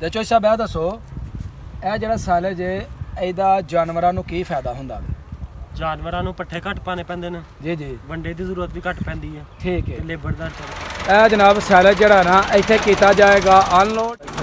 ਤੇ ਚੋਈ ਸਾਹਿਬ ਇਹ ਦੱਸੋ ਇਹ ਜਿਹੜਾ ਸਾਇਲੇਜ ਹੈ ਇਹਦਾ ਜਾਨਵਰਾਂ ਨੂੰ ਕੀ ਫਾਇਦਾ ਹੁੰਦਾ ਵੇ? ਜਾਨਵਰਾਂ ਨੂੰ ਪੱਠੇ ਘੱਟ ਪਾਣੇ ਪੈਂਦੇ ਨੇ ਜੀ ਜੀ ਵੰਡੇ ਦੀ ਜ਼ਰੂਰਤ ਵੀ ਘੱਟ ਪੈਂਦੀ ਹੈ ਠੀਕ ਹੈ। ਲੇਬਰ ਦਾ ਇਹ ਜਨਾਬ ਸਾਇਲੇਜ ਜਿਹੜਾ ਨਾ ਇੱਥੇ ਕੀਤਾ ਜਾਏਗਾ ਅਨਲੋਡ।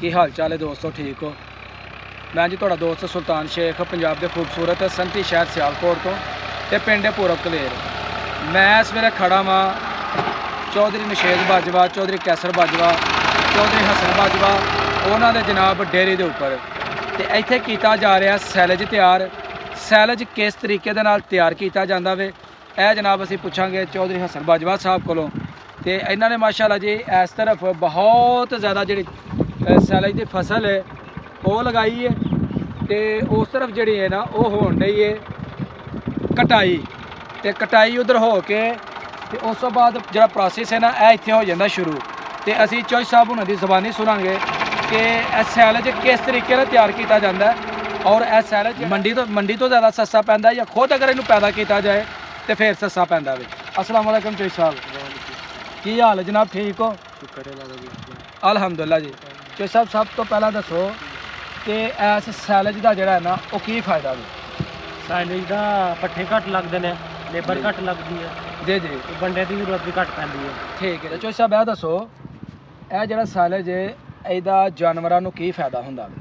ਕੀ ਹਾਲ ਚਾਲ ਹੈ ਦੋਸਤੋ, ਠੀਕ ਹੋ? ਮੈਂ ਜੀ ਤੁਹਾਡਾ ਦੋਸਤ ਸੁਲਤਾਨ ਸ਼ੇਖ, ਪੰਜਾਬ ਦੇ ਖੂਬਸੂਰਤ ਸੰਤੀ ਸ਼ਹਿਰ ਸਿਆਲਕੋਟ ਤੋਂ ਤੇ ਪਿੰਡ ਪੂਰਬ ਕਲੇਰ। ਮੈਂ ਇਸ ਵੇਲੇ ਖੜਾ ਵਾਂ ਚੌਧਰੀ ਨਸ਼ੇਦ ਬਾਜਵਾ, ਚੌਧਰੀ ਕੈਸਰ ਬਾਜਵਾ, ਚੌਧਰੀ ਹਸਨ ਬਾਜਵਾ ਉਹਨਾਂ ਦੇ ਜਨਾਬ ਡੇਅਰੀ ਦੇ ਉੱਪਰ। ਤੇ ਇੱਥੇ ਕੀਤਾ ਜਾ ਰਿਹਾ ਸਾਇਲੇਜ ਤਿਆਰ। ਸਾਇਲੇਜ ਕਿਸ ਤਰੀਕੇ ਦੇ ਨਾਲ ਤਿਆਰ ਕੀਤਾ ਜਾਂਦਾ ਵੇ ਇਹ ਜਨਾਬ ਅਸੀਂ ਪੁੱਛਾਂਗੇ ਚੌਧਰੀ ਹਸਨ ਬਾਜਵਾ ਸਾਹਿਬ ਕੋਲੋਂ। ਤੇ ਇਹਨਾਂ ਨੇ ਮਾਸ਼ਾਅੱਲਾ ਜੀ ਇਸ ਤਰਫ ਬਹੁਤ ਜ਼ਿਆਦਾ ਜਿਹੜੀ ਸਾਇਲੇਜ ਦੀ ਫਸਲ ਹੈ ਉਹ ਲਗਾਈ ਹੈ ਤੇ ਉਸ ਤਰਫ ਜਿਹੜੀ ਹੈ ਨਾ ਉਹ ਹੋਣ ਡਈ ਹੈ ਕਟਾਈ। ਤੇ ਕਟਾਈ ਉਧਰ ਹੋ ਕੇ ਤੇ ਉਸ ਤੋਂ ਬਾਅਦ ਜਿਹੜਾ ਪ੍ਰੋਸੈਸ ਹੈ ਨਾ ਇਹ ਇੱਥੇ ਹੋ ਜਾਂਦਾ ਸ਼ੁਰੂ। ਤੇ ਅਸੀਂ ਚੌਧਰੀ ਸਾਹਿਬ ਉਹਨਾਂ ਦੀ ਜ਼ੁਬਾਨੀ ਸੁਣਾਂਗੇ ਕਿ ਇਹ ਸਾਇਲੇਜ ਕਿਸ ਤਰੀਕੇ ਨਾਲ ਤਿਆਰ ਕੀਤਾ ਜਾਂਦਾ ਔਰ ਇਹ ਸਾਇਲੇਜ ਮੰਡੀ ਤੋਂ ਜ਼ਿਆਦਾ ਸਸਤਾ ਪੈਂਦਾ ਜਾਂ ਖੁਦ ਅਗਰ ਇਹਨੂੰ ਪੈਦਾ ਕੀਤਾ ਜਾਏ ਤੇ ਫਿਰ ਸਸਤਾ ਪੈਂਦਾ ਵੇ। अस्सलाम वालेकुम चौधरी साहब, की हाल है जनाब, ठीक हो? अलहमदुलिल्लाह जी। चौधरी साहब सब तो पहला दसो कि इस साइलेज का जोड़ा है ना वो की फायदा है? साइलेज का पट्ठे घट लगते हैं, लेबर घट लगती है जी जी, बंडे की जरूरत भी घट पैंदी है। ठीक है। चौधरी साहब यह दसो यह जोड़ा साइलेज है ਇਹਦਾ ਜਾਨਵਰਾਂ ਨੂੰ ਕੀ ਫਾਇਦਾ ਹੁੰਦਾ ਵੇ?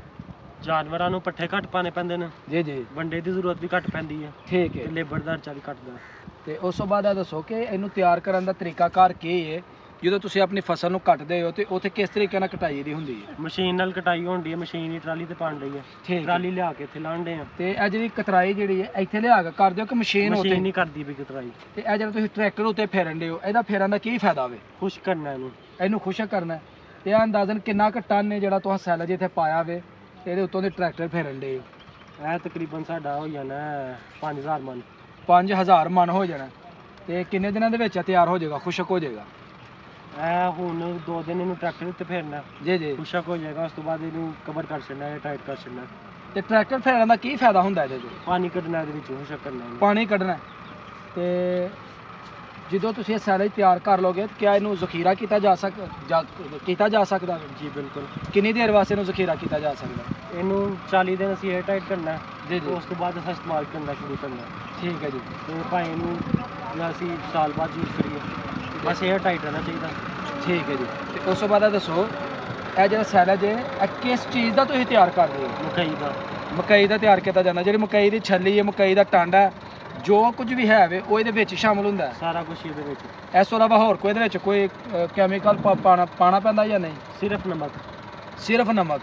ਜਾਨਵਰਾਂ ਨੂੰ ਪੱਠੇ ਘੱਟ ਪਾਣੇ ਪੈਂਦੇ ਨੇ ਜੀ ਜੀ, ਵੰਡੇ ਦੀ ਜ਼ਰੂਰਤ ਵੀ ਘੱਟ ਪੈਂਦੀ ਹੈ ਠੀਕ ਹੈ। ਲੇਬਰ ਦਾ ਖਰਚਾ ਵੀ ਘਟਦਾ। ਤੇ ਉਸ ਤੋਂ ਬਾਅਦ ਇਹ ਦੱਸੋ ਕਿ ਇਹਨੂੰ ਤਿਆਰ ਕਰਨ ਦਾ ਤਰੀਕਾਕਾਰ ਕੀ ਹੈ? ਜਦੋਂ ਤੁਸੀਂ ਆਪਣੀ ਫਸਲ ਨੂੰ ਕੱਟਦੇ ਹੋ ਤੇ ਉੱਥੇ ਕਿਸ ਤਰੀਕੇ ਨਾਲ ਕਟਾਈ ਦੀ ਹੁੰਦੀ ਹੈ? ਮਸ਼ੀਨ ਨਾਲ ਕਟਾਈ ਹੁੰਦੀ ਹੈ, ਮਸ਼ੀਨ ਹੀ ਟਰਾਲੀ ਤੇ ਪਾਣ ਰਹੀ ਹੈ। ਠੀਕ, ਟਰਾਲੀ ਲਿਆ ਕੇ ਇੱਥੇ ਲਾਉਂਦੇ ਆ। ਤੇ ਇਹ ਜਿਹੜੀ ਕਤਰਾਈ ਜਿਹੜੀ ਹੈ ਇੱਥੇ ਲਿਆ ਕੇ ਕਰਦੇ ਹੋ ਕਿ ਮਸ਼ੀਨ ਉੱਤੇ? ਮਸ਼ੀਨ ਨਹੀਂ ਕਰਦੀ ਵੀ ਕਟਰਾਈ। ਤੇ ਇਹ ਜਿਹੜਾ ਤੁਸੀਂ ਟਰੈਕਟਰ ਉੱਤੇ ਫੇਰਨ ਦੇ ਹੋ ਇਹਦਾ ਫੇਰਨ ਦਾ ਕੀ ਫਾਇਦਾ ਵੇ? ਖੁਸ਼ ਕਰਨਾ ਇਹਨੂੰ ਖੁਸ਼ਕ ਕਰਨਾ। ਤੇ ਇਹ ਅੰਦਾਜ਼ਨ ਕਿੰਨਾ ਕੁ ਟਨ ਨੇ ਜਿਹੜਾ ਤੁਸੀਂ ਸਾਇਲੇਜ ਇੱਥੇ ਪਾਇਆ ਵੇ ਤੇ ਇਹਦੇ ਉੱਤੋਂ ਦੇ ਟਰੈਕਟਰ ਫੇਰਨ ਦੇ ਹੋ? ਇਹ ਤਕਰੀਬਨ ਸਾਡਾ ਹੋ ਜਾਣਾ 5000 ਮਨ। 5000 ਮਨ ਹੋ ਜਾਣਾ। ਤੇ ਕਿੰਨੇ ਦਿਨਾਂ ਦੇ ਵਿੱਚ ਤਿਆਰ ਹੋ ਜਾਏਗਾ, ਖੁਸ਼ਕ ਹੋ ਜਾਏਗਾ? ਇਹ ਹੁਣ 2 ਦਿਨ ਇਹਨੂੰ ਟਰੈਕਟਰ ਉੱਤੇ ਫੇਰਨਾ, ਜੀ ਜੀ, ਖੁਸ਼ਕ ਹੋ ਜਾਏਗਾ। ਉਸ ਤੋਂ ਬਾਅਦ ਇਹਨੂੰ ਕਵਰ ਕਰ ਛੱਡਣਾ ਹੈ, ਟਾਈਟ ਕਰ ਛੱਡਣਾ। ਤੇ ਟਰੈਕਟਰ ਫੇਰਨ ਦਾ ਕੀ ਫਾਇਦਾ ਹੁੰਦਾ ਇਹਦੇ 'ਚ? ਪਾਣੀ ਕੱਢਣਾ ਇਹਦੇ ਵਿੱਚ, ਖੁਸ਼ਕ ਕਰਨਾ ਹੈ, ਪਾਣੀ ਕੱਢਣਾ। ਤੇ ਜਦੋਂ ਤੁਸੀਂ ਇਹ ਸਾਇਲੇਜ ਤਿਆਰ ਕਰ ਲੋਗੇ ਤਾਂ ਕਿਆ ਇਹਨੂੰ ਜ਼ਖੀਰਾ ਕੀਤਾ ਜਾ ਸਕਦਾ? ਜੀ ਬਿਲਕੁਲ। ਕਿੰਨੀ ਦੇਰ ਵਾਸਤੇ ਇਹਨੂੰ ਜ਼ਖੀਰਾ ਕੀਤਾ ਜਾ ਸਕਦਾ? ਇਹਨੂੰ 40 ਦਿਨ ਅਸੀਂ 에ਅਰ ਟਾਈਟ ਕਰਨਾ ਜੀ ਜੀ, ਉਸ ਤੋਂ ਬਾਅਦ ਅਸੀਂ ਇਸਤੇਮਾਲ ਕਰਨਾ ਸ਼ੁਰੂ ਕਰਨਾ। ਠੀਕ ਹੈ ਜੀ। ਤੇ ਭਾਵੇਂ ਇਹਨੂੰ ਜਾਂ ਅਸੀਂ ਸਾਲ ਬਾਅਦ ਯੂਜ਼ ਕਰੀਏ, ਬਸ 에ਅਰ ਟਾਈਟ ਰਹਿਣਾ ਚਾਹੀਦਾ। ਠੀਕ ਹੈ ਜੀ। ਤੇ ਉਸ ਤੋਂ ਬਾਅਦ ਇਹ ਦੱਸੋ ਇਹ ਜਿਹੜਾ ਸਾਇਲੇਜ ਹੈ ਇਹ ਕਿਸ ਚੀਜ਼ ਦਾ ਤੁਸੀਂ ਤਿਆਰ ਕਰਦੇ ਹੋ? ਮਕਈ ਦਾ। ਮਕਈ ਦਾ ਤਿਆਰ ਕੀਤਾ ਜਾਂਦਾ। ਜਿਹੜੀ ਮਕਈ ਦੀ ਛੱਲੀ ਹੈ, ਮਕਈ ਦਾ ਟਾਂਡਾ ਹੈ, ਜੋ ਕੁਝ ਵੀ ਹੈ ਵੇ ਉਹ ਇਹਦੇ ਵਿੱਚ ਸ਼ਾਮਲ ਹੁੰਦਾ ਹੈ? ਸਾਰਾ ਕੁਝ ਇਹਦੇ ਵਿੱਚ। ਇਸ ਤੋਂ ਇਲਾਵਾ ਹੋਰ ਕੋਈ ਇਹਦੇ ਵਿੱਚ ਕੋਈ ਕੈਮੀਕਲ ਪਾਣਾ ਪੈਂਦਾ ਜਾਂ ਨਹੀਂ? ਸਿਰਫ ਨਮਕ। ਸਿਰਫ ਨਮਕ।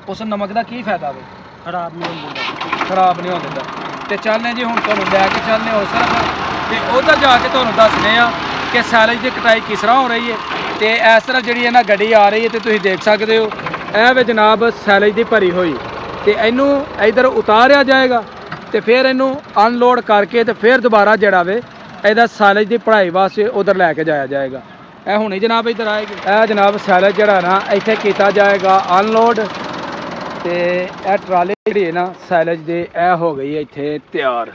ਉਸ ਨਮਕ ਦਾ ਕੀ ਫਾਇਦਾ ਵੇ? ਖਰਾਬ ਨਹੀਂ ਹੋਣ ਦਿੰਦਾ। ਖਰਾਬ ਨਹੀਂ ਹੋਣ ਦਿੰਦਾ। ਤੇ ਚੱਲਨੇ ਜੀ ਹੁਣ ਤੁਹਾਨੂੰ ਲੈ ਕੇ ਚੱਲਨੇ ਹੋ ਸਿਰਫ ਤੇ ਉੱਧਰ ਜਾ ਕੇ ਤੁਹਾਨੂੰ ਦੱਸਦੇ ਆ ਕਿ ਸਾਇਲੇਜ ਦੀ ਕਟਾਈ ਕਿਸ ਤਰ੍ਹਾਂ ਹੋ ਰਹੀ ਹੈ। ਤੇ ਇਸ ਤਰ੍ਹਾਂ ਜਿਹੜੀ ਇਹਨਾਂ ਗੱਡੀ ਆ ਰਹੀ ਹੈ ਤੇ ਤੁਸੀਂ ਦੇਖ ਸਕਦੇ ਹੋ ਇਹ ਵੇ ਜਨਾਬ ਸਾਇਲੇਜ ਦੀ ਭਰੀ ਹੋਈ। ਤੇ ਇਹਨੂੰ ਇੱਧਰ ਉਤਾਰਿਆ ਜਾਏਗਾ ਤੇ ਫਿਰ ਇਹਨੂੰ ਅਨਲੋਡ ਕਰਕੇ ਤੇ ਫਿਰ ਦੁਬਾਰਾ ਜਿਹੜਾ ਵੇ ਇਹਦਾ ਸਾਇਲੇਜ ਦੀ ਭਰਾਈ ਵਾਸਤੇ ਉਧਰ ਲੈ ਕੇ ਜਾਇਆ ਜਾਏਗਾ। ਇਹ ਹੁਣੇ ਜਨਾਬ ਇੱਧਰ ਆਏਗੀ। ਇਹ ਜਨਾਬ ਸਾਇਲੇਜ ਜਿਹੜਾ ਨਾ ਇੱਥੇ ਕੀਤਾ ਜਾਏਗਾ ਅਨਲੋਡ। ਤੇ ਇਹ ਟਰਾਲੀ ਜਿਹੜੀ ਹੈ ਨਾ ਸਾਇਲੇਜ ਦੀ ਇਹ ਹੋ ਗਈ ਹੈ ਇੱਥੇ ਤਿਆਰ।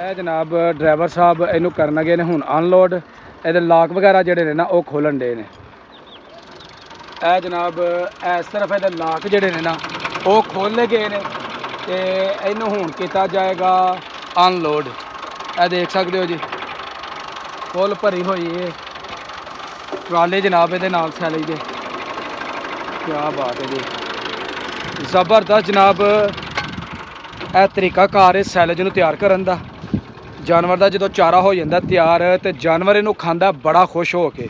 ਇਹ ਜਨਾਬ ਡਰਾਈਵਰ ਸਾਹਿਬ ਇਹਨੂੰ ਕਰਨਗੇ ਨੇ ਹੁਣ ਅਨਲੋਡ। ਇਹਦੇ ਲਾਕ ਵਗੈਰਾ ਜਿਹੜੇ ਨੇ ਨਾ ਉਹ ਖੋਲਣ ਦੇ ਨੇ। ਇਹ ਜਨਾਬ ਇਸ ਤਰਫ ਇਹਦੇ ਲਾਕ ਜਿਹੜੇ ਨੇ ਨਾ ਉਹ ਖੋਲ੍ਹੇ ਗਏ ਨੇ ਤੇ ਇਹਨੂੰ ਹੁਣ ਕੀਤਾ ਜਾਏਗਾ ਅਨਲੋਡ। ਇਹ ਦੇਖ ਸਕਦੇ ਹੋ ਜੀ ਫੁੱਲ ਭਰੀ ਹੋਈ ਹੈ ਟਰਾਲੇ ਜਨਾਬ ਇਹਦੇ ਨਾਲ ਸਾਇਲੇਜ ਦੇ। ਕਿਆ ਬਾਤ ਹੈ ਜੀ, ਜ਼ਬਰਦਸਤ ਜਨਾਬ। ਇਹ ਤਰੀਕਾਕਾਰ ਹੈ ਸਾਇਲੇਜ ਨੂੰ ਤਿਆਰ ਕਰਨ ਦਾ। ਜਾਨਵਰ ਦਾ ਜਦੋਂ ਚਾਰਾ ਹੋ ਜਾਂਦਾ ਤਿਆਰ ਤੇ ਜਾਨਵਰ ਇਹਨੂੰ ਖਾਂਦਾ ਬੜਾ ਖੁਸ਼ ਹੋ ਕੇ।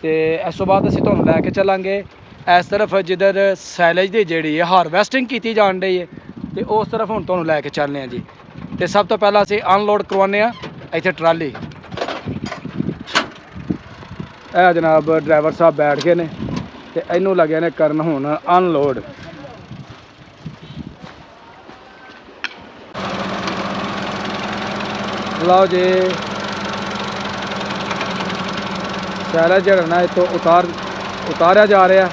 ਤੇ ਇਸ ਤੋਂ ਬਾਅਦ ਅਸੀਂ ਤੁਹਾਨੂੰ ਲੈ ਕੇ ਚੱਲਾਂਗੇ ਇਸ ਤਰਫ ਜਿੱਧਰ ਸਾਇਲੇਜ ਦੀ ਜਿਹੜੀ ਹੈ ਹਾਰਵੈਸਟਿੰਗ ਕੀਤੀ ਜਾਣ ਰਹੀ ਹੈ ਤੇ ਉਸ ਤਰਫ ਹੁਣ ਤੁਹਾਨੂੰ ਲੈ ਕੇ ਚੱਲਦੇ ਹਾਂ ਜੀ। ਤੇ ਸਭ ਤੋਂ ਪਹਿਲਾਂ ਅਸੀਂ ਅਨਲੋਡ ਕਰਵਾਉਂਦੇ ਹਾਂ ਇੱਥੇ ਟਰਾਲੀ। ਇਹ ਜਨਾਬ ਡਰਾਈਵਰ ਸਾਹਿਬ ਬੈਠ ਗਏ ਨੇ ਤੇ ਇਹਨੂੰ ਲੱਗਿਆ ਨੇ ਕਰਨ ਹੁਣ ਅਨਲੋਡ। ਲਓ ਜੀ ਸੈਲਜ ਜਿਹੜਾ ਨਾ ਇਹ ਤੋਂ ਉਤਾਰਿਆ ਜਾ ਰਿਹਾ।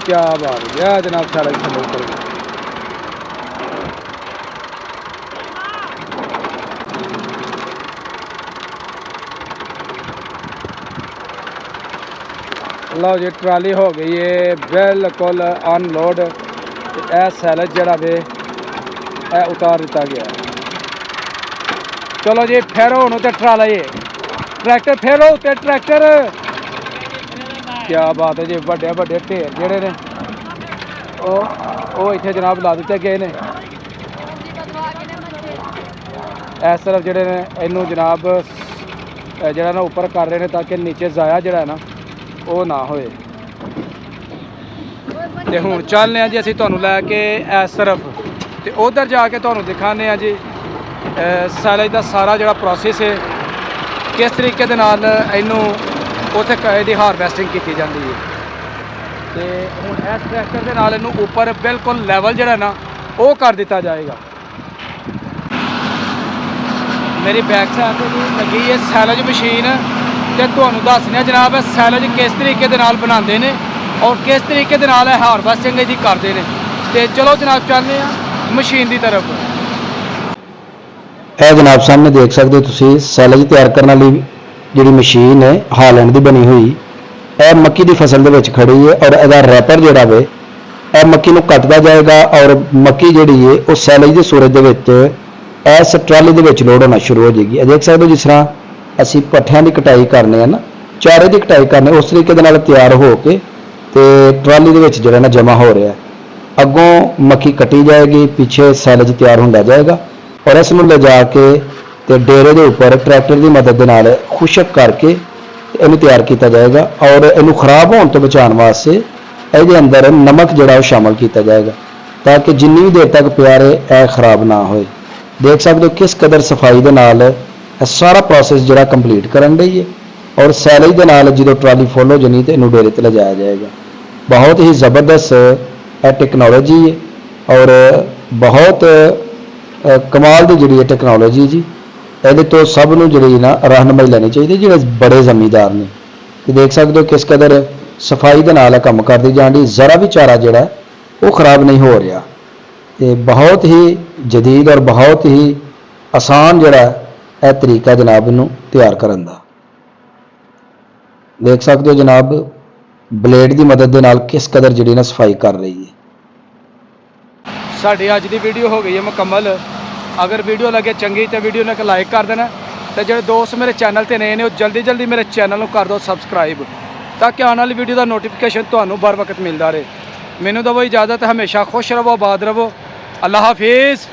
क्या बात है जनाब सारा थल्ले उतर गया। लो जी ट्राली हो गई है बिल्कुल अनलोड। यह सैलज जरा वे उतार दिता गया। चलो जी फेरो हूँ तो ट्राला ये ट्रैक्टर फेरो तो ट्रैक्टर। क्या बात है जी बड़े बड़े ढेर जोड़े ने इतने जनाब ला दिते गए ने। इस तरफ जोड़े ने इनू जनाब जरा ना उपर कर रहे हैं ताकि नीचे जाया जरा ना वो ना होए। तो हुण चलने जी असीं तुहानूं लैके इस तरफ तो उधर जाके तुहानूं दिखाने जी सैलज का सारा जो प्रोसेस है किस तरीके दे नाल इनू उत्थे इहदी हारवैसटिंग की जाती है। तो हुण इस ट्रैक्टर के नाल इनू उपर बिल्कुल लैवल जिहड़ा ना वो कर दिता जाएगा। मेरी बैक साइड पर लगी है सैलज मशीन तो तुहानूं दसने जनाब सैलज किस तरीके दे नाल बनाते हैं और किस तरीके दे नाल हारवैसटिंग इहदी करते हैं। तो चलो जनाब चलते हैं मशीन की तरफ। ਇਹ जनाब सामने देख सकते हो तुसीं सैलज तैयार करने वाली ਜਿਹੜੀ ਮਸ਼ੀਨ ਹੈ ਹਾਲੈਂਡ ਦੀ ਬਣੀ ਹੋਈ ਇਹ ਮੱਕੀ ਦੀ ਫਸਲ ਦੇ ਵਿੱਚ ਖੜੀ ਹੈ ਔਰ ਇਹਦਾ ਰੈਪਰ ਜਿਹੜਾ ਵੇ ਇਹ ਮੱਕੀ ਨੂੰ ਕੱਟਦਾ ਜਾਏਗਾ ਔਰ ਮੱਕੀ ਜਿਹੜੀ ਹੈ ਉਹ ਸੈਲਜ ਦੀ ਸੂਰਤ ਦੇ ਵਿੱਚ ਇਸ ਟਰਾਲੀ ਦੇ ਵਿੱਚ ਲੋਡ ਹੋਣਾ ਸ਼ੁਰੂ ਹੋ ਜਾਏਗੀ। ਇਹ ਦੇਖ ਸਕਦੇ ਹੋ ਜਿਸ ਤਰ੍ਹਾਂ ਅਸੀਂ ਪੱਠਿਆਂ ਦੀ ਕਟਾਈ ਕਰਨੇ ਆ ਨਾ ਚਾਰੇ ਦੀ ਕਟਾਈ ਕਰਨੇ ਉਸ ਤਰੀਕੇ ਦੇ ਨਾਲ ਤਿਆਰ ਹੋ ਕੇ ਤੇ ਟਰਾਲੀ ਦੇ ਵਿੱਚ ਜਿਹੜਾ ਨਾ ਜਮਾ ਹੋ ਰਿਹਾ। ਅੱਗੋਂ ਮੱਕੀ ਕੱਟੀ ਜਾਏਗੀ ਪਿੱਛੇ ਸੈਲਜ ਤਿਆਰ ਹੁੰਦਾ ਜਾਏਗਾ ਔਰ ਇਸ ਨੂੰ ਲਿਜਾ ਕੇ ਤੇ ਡੇਰੇ ਦੇ ਉੱਪਰ ਟਰੈਕਟਰ ਦੀ ਮਦਦ ਦੇ ਨਾਲ ਖੁਸ਼ਕ ਕਰਕੇ ਇਹਨੂੰ ਤਿਆਰ ਕੀਤਾ ਜਾਏਗਾ ਔਰ ਇਹਨੂੰ ਖਰਾਬ ਹੋਣ ਤੋਂ ਬਚਾਉਣ ਵਾਸਤੇ ਇਹਦੇ ਅੰਦਰ ਨਮਕ ਜਿਹੜਾ ਉਹ ਸ਼ਾਮਲ ਕੀਤਾ ਜਾਏਗਾ ਤਾਂ ਕਿ ਜਿੰਨੀ ਵੀ ਦੇਰ ਤੱਕ ਪਿਆ ਰਹੇ ਇਹ ਖਰਾਬ ਨਾ ਹੋਏ। ਦੇਖ ਸਕਦੇ ਹੋ ਕਿਸ ਕਦਰ ਸਫਾਈ ਦੇ ਨਾਲ ਇਹ ਸਾਰਾ ਪ੍ਰੋਸੈਸ ਜਿਹੜਾ ਕੰਪਲੀਟ ਕਰਨ ਲਈ ਹੈ ਔਰ ਸੈਲਜ ਦੇ ਨਾਲ ਜਦੋਂ ਟਰਾਲੀ ਫੁੱਲ ਹੋ ਜਾਣੀ ਤੇ ਇਹਨੂੰ ਡੇਰੇ ਤੇ ਲਿਜਾਇਆ ਜਾਏਗਾ। ਬਹੁਤ ਹੀ ਜ਼ਬਰਦਸਤ ਇਹ ਟੈਕਨੋਲੋਜੀ ਹੈ ਔਰ ਬਹੁਤ ਕਮਾਲ ਦੀ ਜਿਹੜੀ ਟੈਕਨੋਲੋਜੀ ਜੀ। ਇਹਦੇ ਤੋਂ ਸਭ ਨੂੰ ਜਿਹੜੀ ਨਾ ਰਹਿਨਮਾਈ ਲੈਣੀ ਚਾਹੀਦੀ ਜਿਹੜੇ ਬੜੇ ਜ਼ਮੀਂਦਾਰ ਨੇ। ਤੇ ਦੇਖ ਸਕਦੇ ਹੋ ਕਿਸ ਕਦਰ ਸਫਾਈ ਦੇ ਨਾਲ ਕੰਮ ਕਰਦੀ ਜਾਂਦੀ ਜ਼ਰਾ ਵੀ ਚਾਰਾ ਜਿਹੜਾ ਉਹ ਖਰਾਬ ਨਹੀਂ ਹੋ ਰਿਹਾ। ਤੇ ਬਹੁਤ ਹੀ ਜਦੀਦ ਔਰ ਬਹੁਤ ਹੀ ਆਸਾਨ ਜਿਹੜਾ ਇਹ ਤਰੀਕਾ ਜਨਾਬ ਨੂੰ ਤਿਆਰ ਕਰਨ ਦਾ। ਦੇਖ ਸਕਦੇ ਹੋ ਜਨਾਬ ਬਲੇਡ ਦੀ ਮਦਦ ਦੇ ਨਾਲ ਕਿਸ ਕਦਰ ਜਿਹੜੀ ਨਾ ਸਫਾਈ ਕਰ ਰਹੀ ਹੈ। साड़ी अज की वीडियो हो गई है मुकम्मल। अगर वीडियो लगे चंगी तो वीडियो ने एक लाइक कर देना तो जो दोस्त मेरे चैनल पर नए ने जल्दी जल्दी मेरे चैनल को कर दो सबसक्राइब ताकि आने वाली वीडियो का नोटिफिकेशन तुम्हें बर वक्त मिलता रहे। मैनू दवो इजाज़त, हमेशा खुश रहो आबाद रहो। अल्लाह हाफिज़।